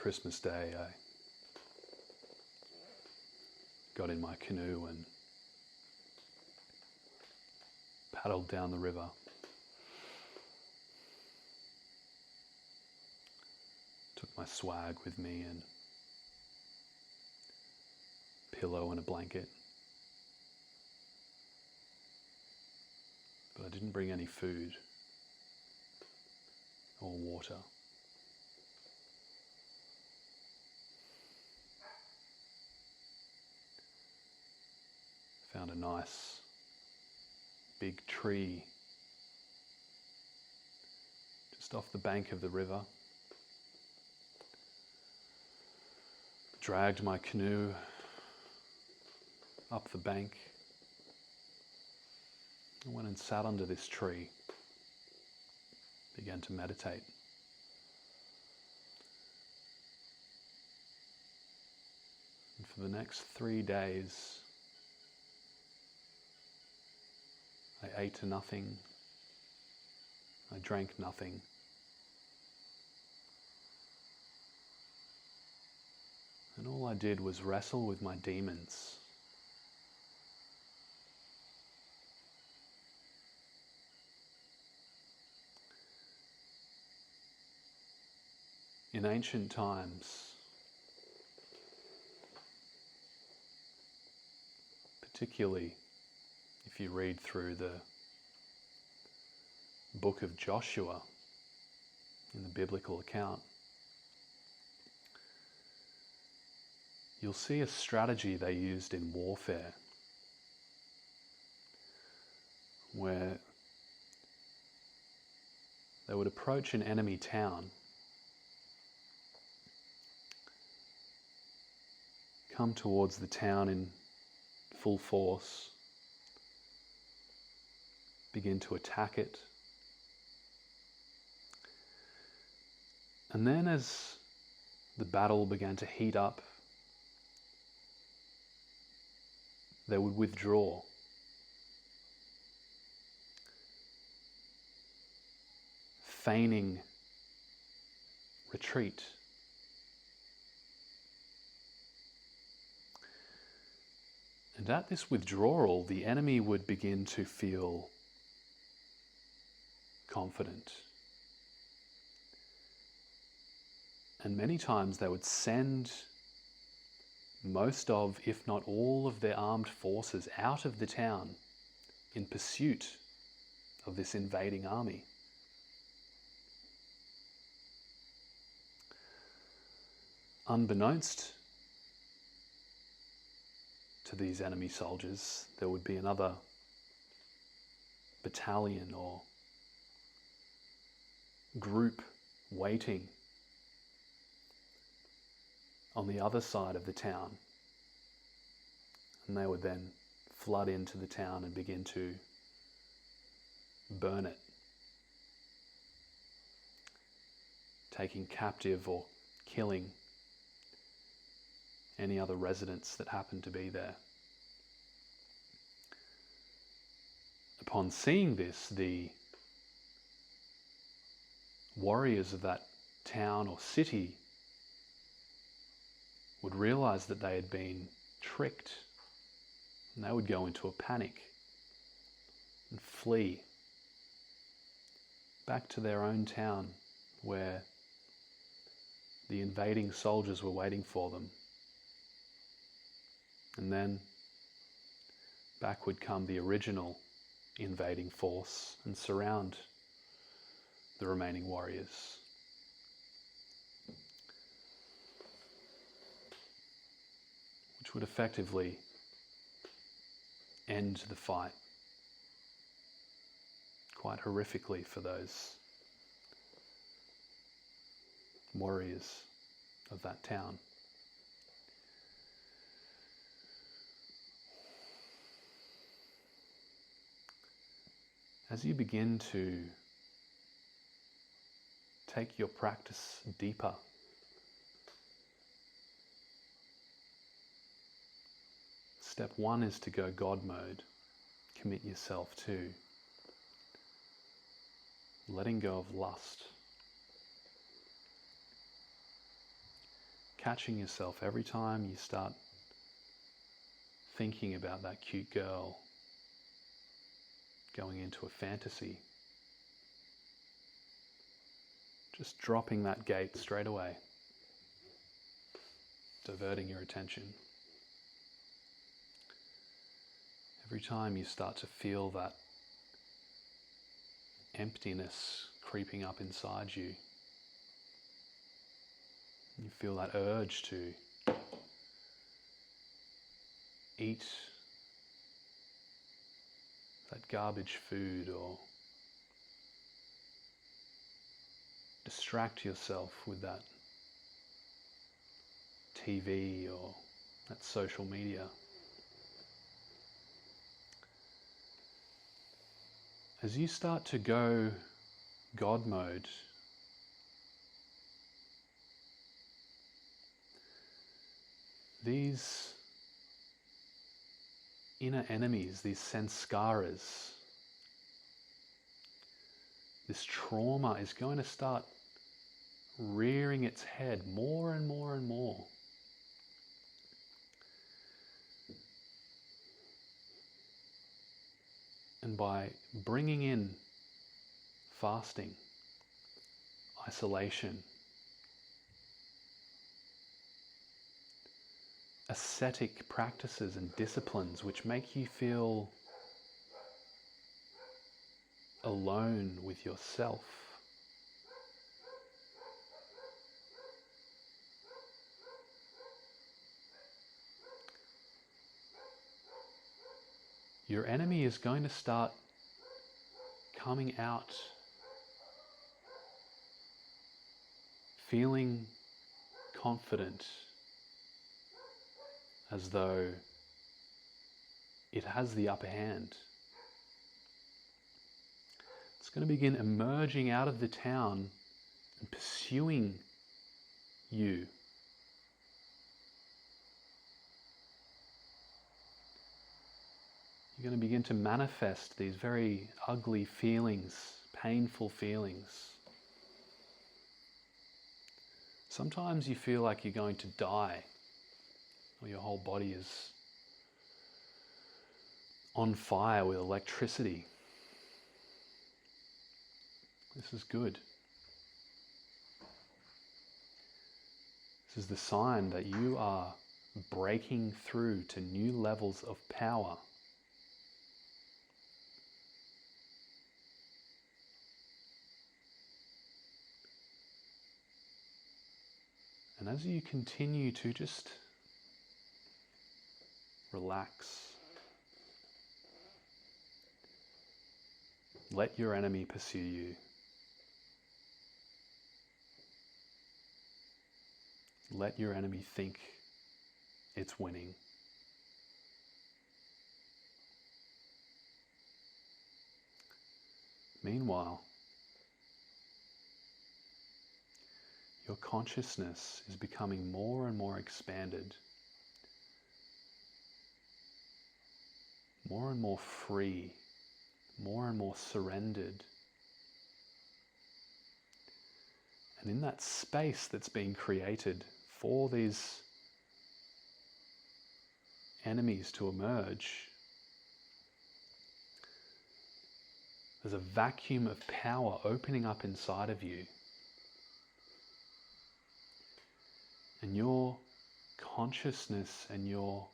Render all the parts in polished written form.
Christmas Day, I got in my canoe and paddled down the river. Took my swag with me and pillow and a blanket. But I didn't bring any food or water. Found a nice big tree just off the bank of the river. Dragged my canoe up the bank. I went and sat under this tree. Began to meditate. And for the next 3 days, I ate nothing, I drank nothing. And all I did was wrestle with my demons. In ancient times, particularly if you read through the book of Joshua in the biblical account, you'll see a strategy they used in warfare where they would approach an enemy town, come towards the town in full force, begin to attack it. And then as the battle began to heat up, they would withdraw. Feigning retreat. And at this withdrawal, the enemy would begin to feel confident. And many times they would send most of, if not all of their armed forces out of the town in pursuit of this invading army. Unbeknownst to these enemy soldiers, there would be another battalion or group waiting on the other side of the town, and they would then flood into the town and begin to burn it, taking captive or killing any other residents that happened to be there. Upon seeing this, the warriors of that town or city would realize that they had been tricked, and they would go into a panic and flee back to their own town where the invading soldiers were waiting for them. And then back would come the original invading force and surround the remaining warriors. Which would effectively end the fight quite horrifically for those warriors of that town. As you begin to take your practice deeper, step one is to go God mode. Commit yourself to letting go of lust. catching yourself every time you start thinking about that cute girl, going into a fantasy, just dropping that gate straight away, diverting your attention. Every time you start to feel that emptiness creeping up inside you, you feel that urge to eat that garbage food or distract yourself with that TV or that social media. As you start to go God mode, these inner enemies, these sanskaras, this trauma is going to start rearing its head more and more and more. And by bringing in fasting, isolation, ascetic practices and disciplines which make you feel alone with yourself, your enemy is going to start coming out, feeling confident, as though it has the upper hand. It's going to begin emerging out of the town and pursuing you. You're going to begin to manifest these very ugly feelings, painful feelings. Sometimes you feel like you're going to die, or your whole body is on fire with electricity. This is good. This is the sign that you are breaking through to new levels of power. And as you continue to just relax, let your enemy pursue you. Let your enemy think it's winning. Meanwhile, your consciousness is becoming more and more expanded, more and more free, more and more surrendered. And in that space that's being created for these enemies to emerge, there's a vacuum of power opening up inside of you. And your consciousness and your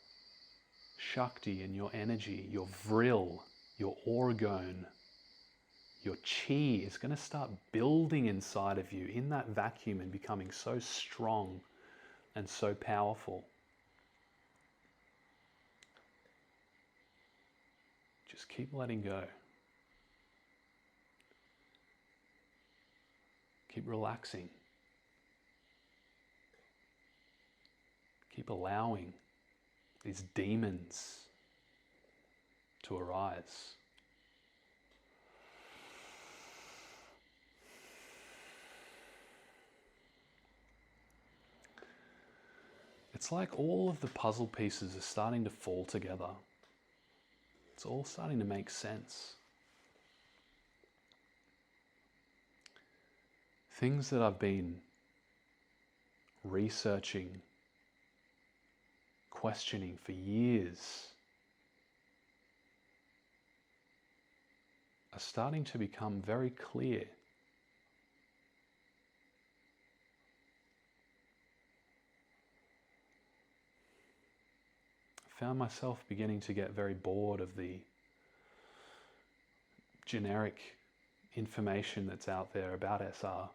Shakti and your energy, your vril, your orgone, your chi is going to start building inside of you in that vacuum and becoming so strong and so powerful. Just keep letting go. Keep relaxing. Keep allowing these demons to arise. It's like all of the puzzle pieces are starting to fall together. It's all starting to make sense. Things that I've been researching, questioning for years are starting to become very clear. I found myself beginning to get very bored of the generic information that's out there about SR.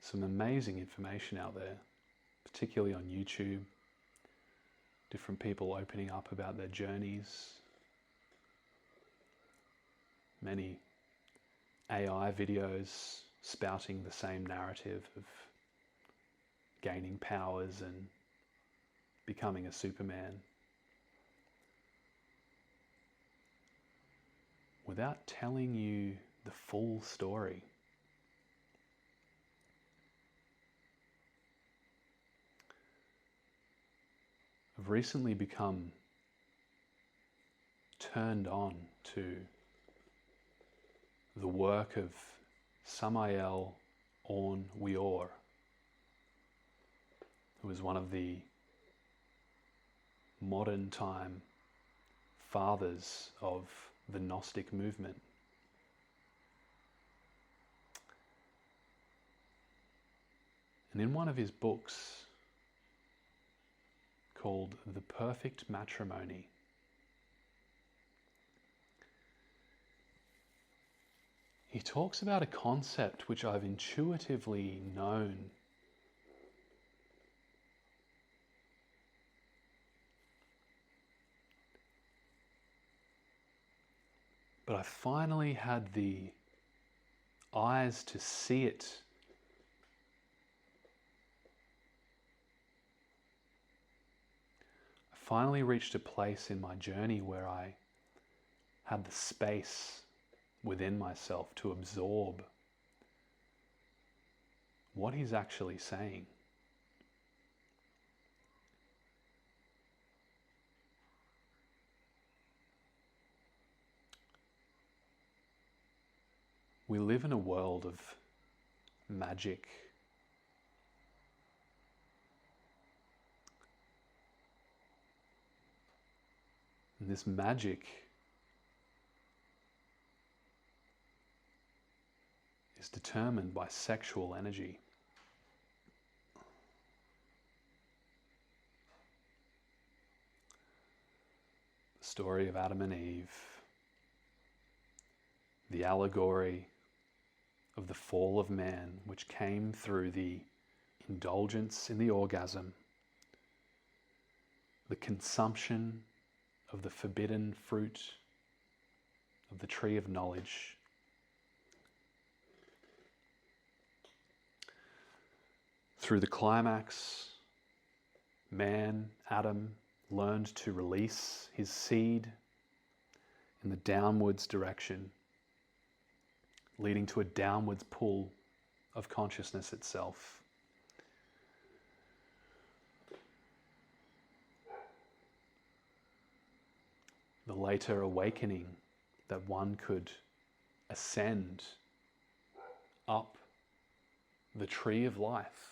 Some amazing information out there, particularly on YouTube. Different people opening up about their journeys. Many AI videos spouting the same narrative of gaining powers and becoming a Superman, without telling you the full story. I've recently become turned on to the work of Samael Aun Weor, who was one of the modern time fathers of the Gnostic movement. And in one of his books called The Perfect Matrimony, he talks about a concept which I've intuitively known, but I finally had the eyes to see it. I finally reached a place in my journey where I had the space within myself to absorb what he's actually saying. We live in a world of magic. And this magic is determined by sexual energy. The story of Adam and Eve, the allegory of the fall of man, which came through the indulgence in the orgasm, the consumption of the forbidden fruit of the tree of knowledge, through the climax, man, Adam, learned to release his seed in the downwards direction, leading to a downwards pull of consciousness itself. The later awakening that one could ascend up the tree of life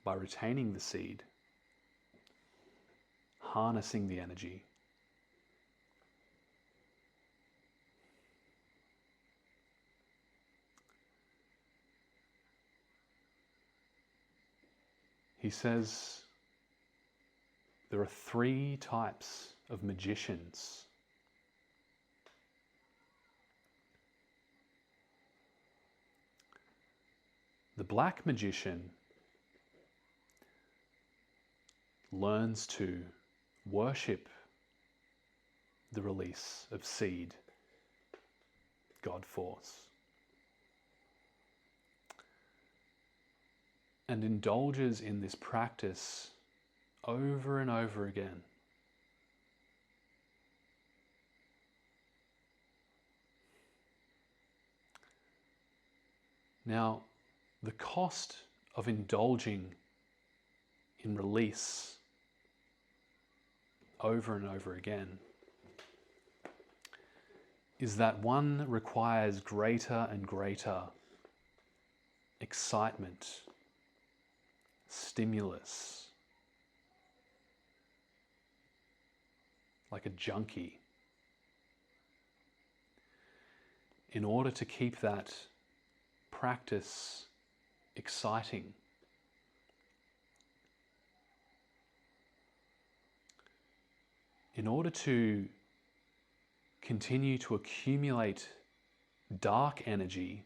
by retaining the seed, harnessing the energy, he says there are 3 types of magicians. The black magician learns to worship the release of seed, God force, and indulges in this practice over and over again. Now, the cost of indulging in release over and over again is that one requires greater and greater excitement, stimulus, like a junkie. In order to keep that practice exciting, in order to continue to accumulate dark energy,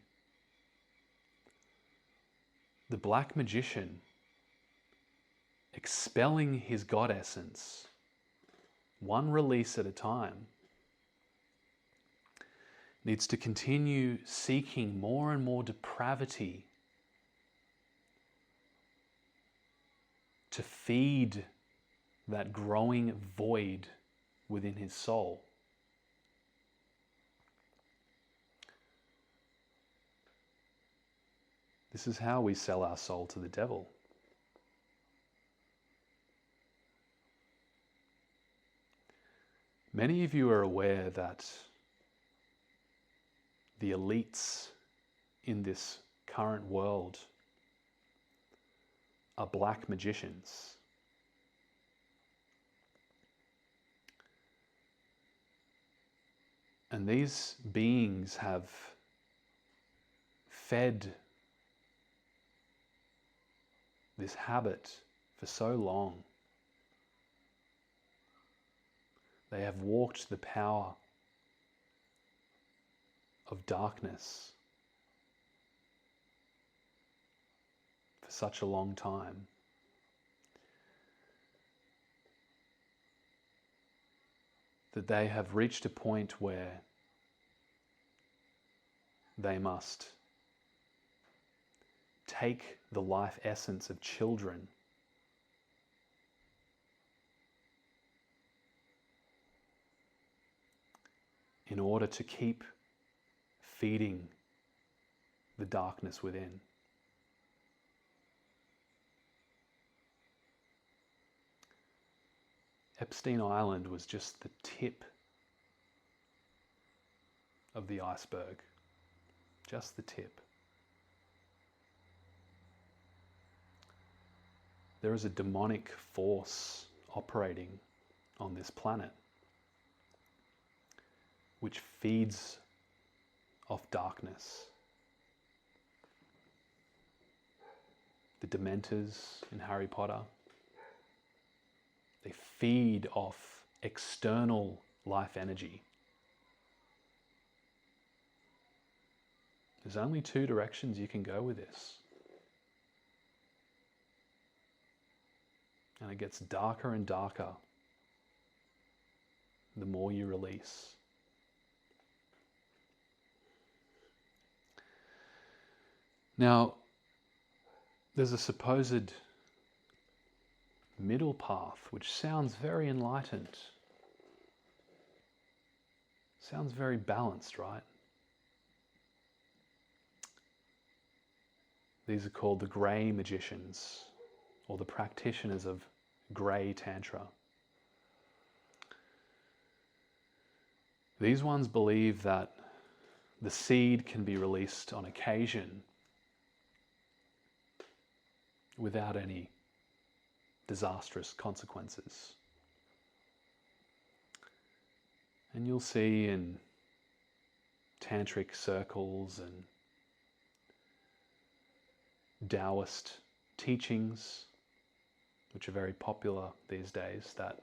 the black magician, expelling his God essence, one release at a time, needs to continue seeking more and more depravity to feed that growing void within his soul. This is how we sell our soul to the devil. Many of you are aware that the elites in this current world are black magicians. And these beings have fed this habit for so long. They have walked the power of darkness for such a long time. That they have reached a point where they must take the life essence of children in order to keep feeding the darkness within. Epstein Island was just the tip of the iceberg, just the tip. There is a demonic force operating on this planet which feeds off darkness. The Dementors in Harry Potter, they feed off external life energy. There's only two directions you can go with this. And it gets darker and darker the more you release. Now, there's a supposed middle path which sounds very enlightened. Sounds very balanced, right? These are called the grey magicians, or the practitioners of grey tantra. These ones believe that the seed can be released on occasion without any disastrous consequences. And you'll see in tantric circles and Taoist teachings, which are very popular these days, that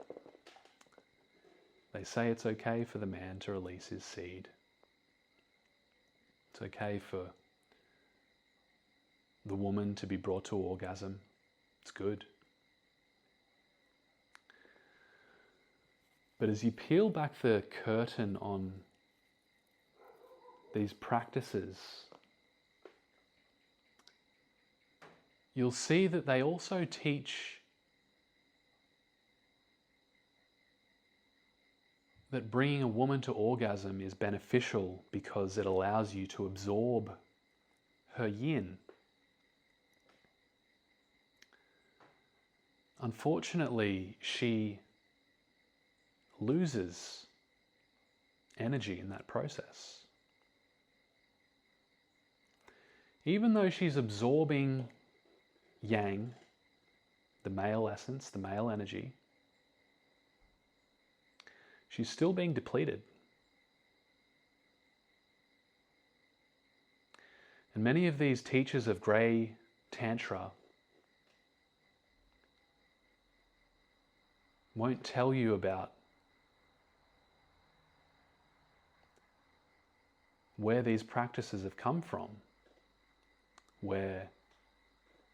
they say it's okay for the man to release his seed. It's okay for the woman to be brought to orgasm. It's good. But as you peel back the curtain on these practices, you'll see that they also teach that bringing a woman to orgasm is beneficial because it allows you to absorb her yin. Unfortunately, she loses energy in that process. even though she's absorbing yang, the male essence, the male energy, she's still being depleted. And many of these teachers of grey tantra won't tell you about where these practices have come from, where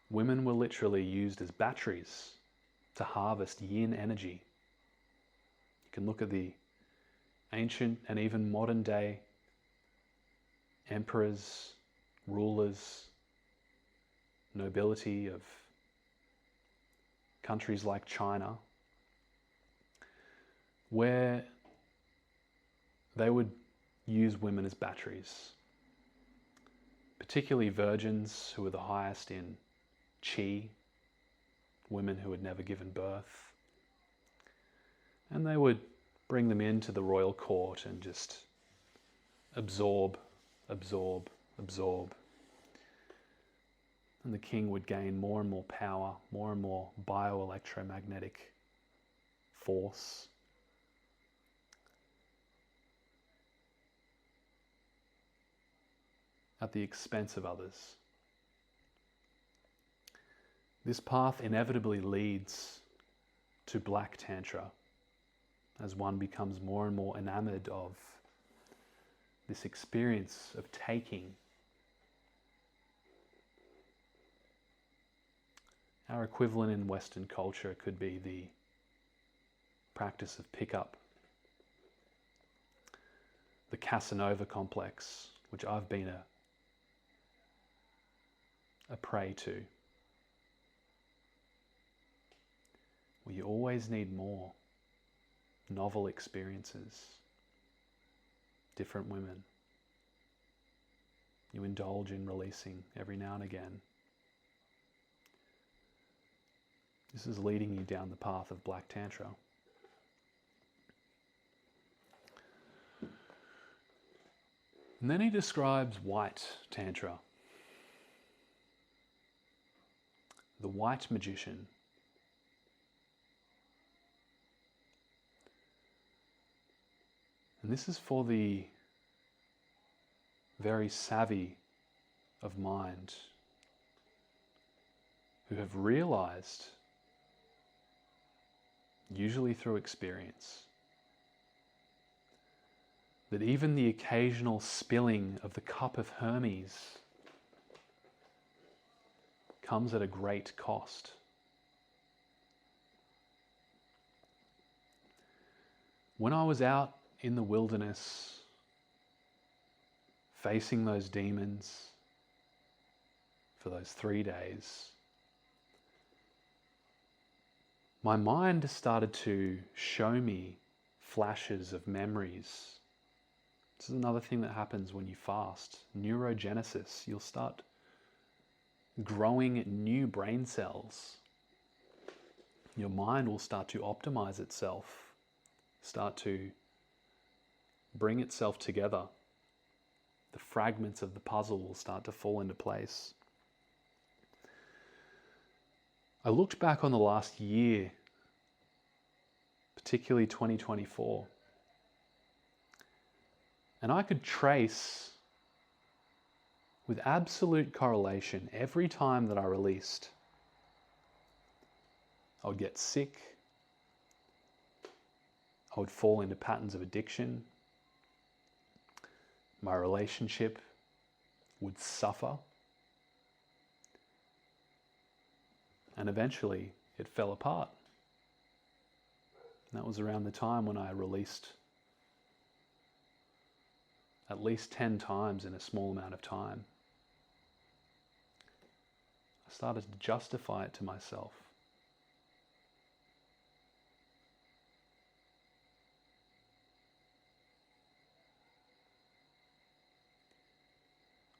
women were literally used as batteries to harvest yin energy. You can look at the ancient and even modern day emperors, rulers, nobility of countries like China, where they would use women as batteries, particularly virgins who were the highest in qi, women who had never given birth. And they would bring them into the royal court and just absorb, absorb, absorb. And the king would gain more and more power, more and more bioelectromagnetic force. At the expense of others. This path inevitably leads to Black Tantra as one becomes more and more enamored of this experience of taking. Our equivalent in Western culture could be the practice of pickup, the Casanova complex, which I've been a prey to, where you always need more novel experiences, different women. You indulge in releasing every now and again. This is leading you down the path of Black Tantra. And then he describes White Tantra. The white magician. And this is for the very savvy of mind who have realized, usually through experience, that even the occasional spilling of the cup of Hermes comes at a great cost. When I was out in the wilderness, facing those demons for those 3 days, my mind started to show me flashes of memories. This is another thing that happens when you fast. Neurogenesis. You'll start growing new brain cells. Your mind will start to optimize itself, start to bring itself together. The fragments of the puzzle will start to fall into place. I looked back on the last year, particularly 2024, and I could trace with absolute correlation every time that I released. I would get sick. I would fall into patterns of addiction. My relationship would suffer. And eventually it fell apart. And that was around the time when I released at least 10 times in a small amount of time. I started to justify it to myself.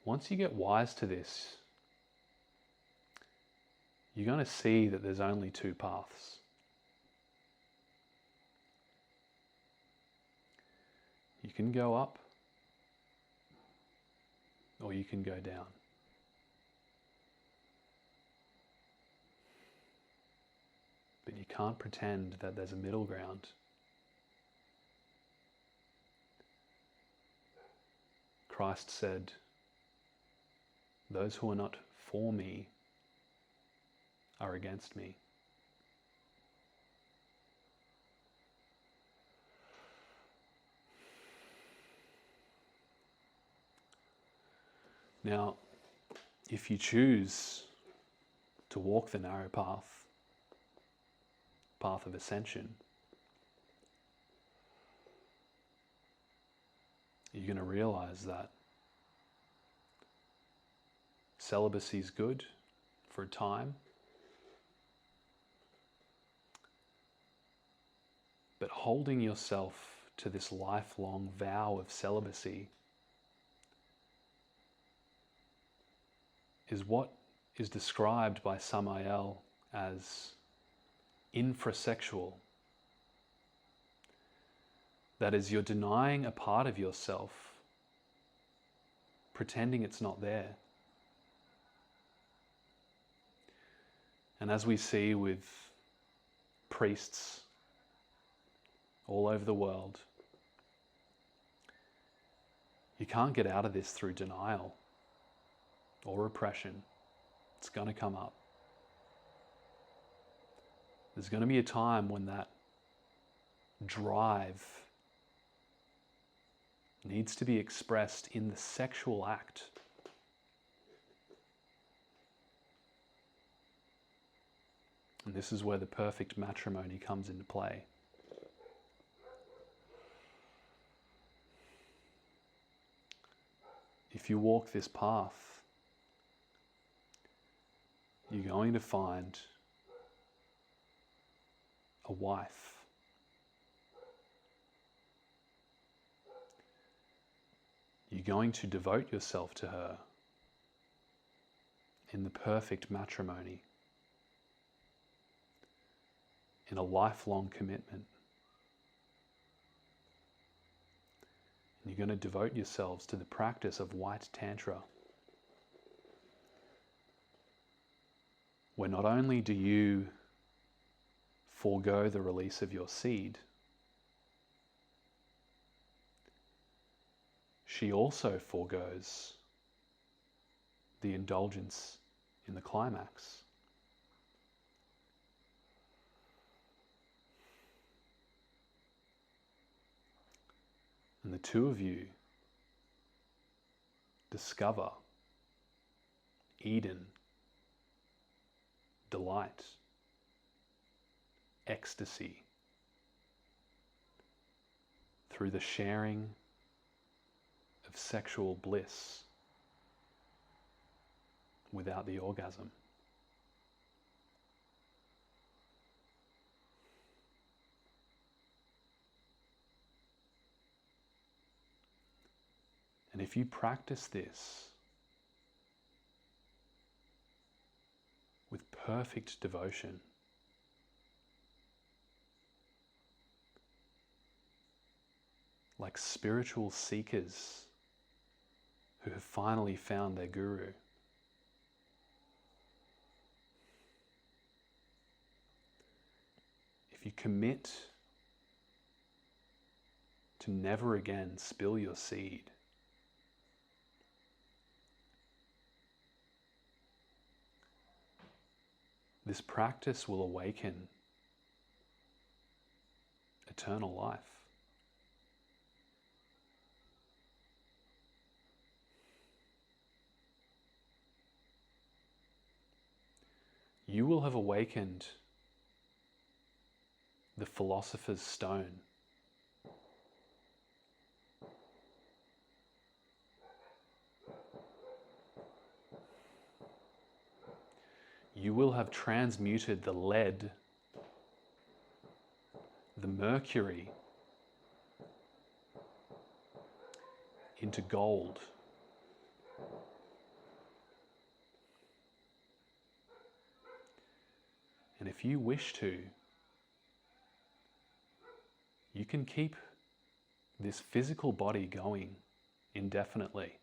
Once you get wise to this, you're going to see that there's only two paths. You can go up, or you can go down. But you can't pretend that there's a middle ground. Christ said, "Those who are not for me are against me." Now, if you choose to walk the narrow path of ascension, you're going to realize that celibacy is good for a time, but holding yourself to this lifelong vow of celibacy is what is described by Samael as infrasexual. That is, you're denying a part of yourself, pretending it's not there. And as we see with priests all over the world, you can't get out of this through denial or repression. It's going to come up. There's going to be a time when that drive needs to be expressed in the sexual act. And this is where the perfect matrimony comes into play. If you walk this path, you're going to find a wife. You're going to devote yourself to her in the perfect matrimony, in a lifelong commitment. And you're going to devote yourselves to the practice of white tantra, where not only do you forego the release of your seed, she also forgoes the indulgence in the climax. And the two of you discover Eden, delight, ecstasy through the sharing of sexual bliss without the orgasm. And if you practice this with perfect devotion, like spiritual seekers who have finally found their guru, if you commit to never again spill your seed, this practice will awaken eternal life. You will have awakened the philosopher's stone. You will have transmuted the lead, the mercury, into gold. And if you wish to, you can keep this physical body going indefinitely.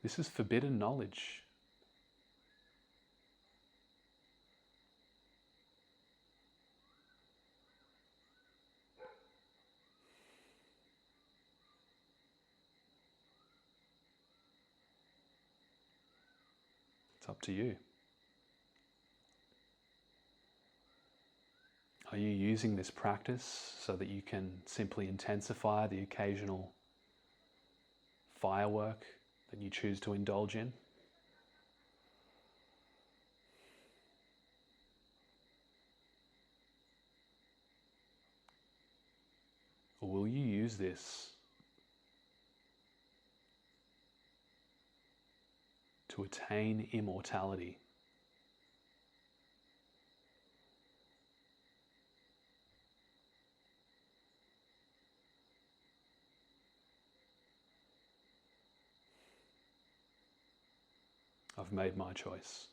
This is forbidden knowledge. It's up to you. Are you using this practice so that you can simply intensify the occasional firework that you choose to indulge in? Or will you use this to attain immortality? I've made my choice.